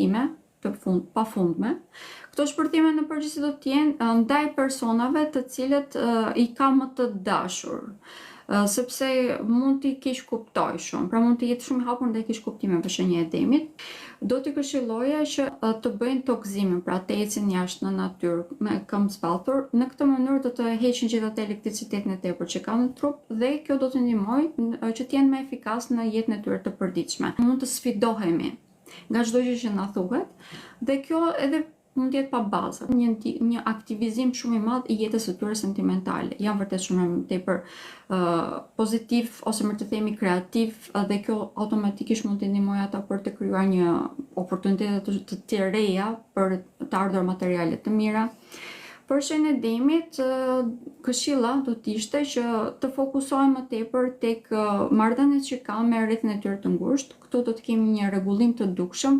shpërthime pafundme. Këto shpërthime në përgjithësi do të jenë ndaj personave të cilët i ka më të dashur, sepse mund t'i keq kuptoj shumë, pra mund të jetë shumë i hapur ndaj keq kuptimeve shenjë e demit. Do t'i këshilloja që të bëjnë tokëzimin, pra të ecin jashtë në natyrë me këmbë zbathur. Në këtë mënyrë do të heqin gjithë atë elektricitetin e tepërt që kanë në trup dhe kjo do të ndihmojë që të jenë më efikas në jetën e tyre të përditshme. Mund të sfidohemi nga çdo gjë që na thuhet dhe kjo edhe mund të jetë pa bazë, një aktivizim shumë i madh i jetës së tyre sentimentale. Janë vërtet shumë tepër pozitiv ose më të themi kreativ dhe kjo automatikisht mund të ndihmojë ata për të krijuar një oportunitete të reja për të ardhur materiale të mira. Për shenjën e demit, këshilla do të ishte që të fokusohen më tepër tek marrëdhëniet që kanë me rrethin e tyre të ngushtë. Këtu do të kemi një rregullim të dukshëm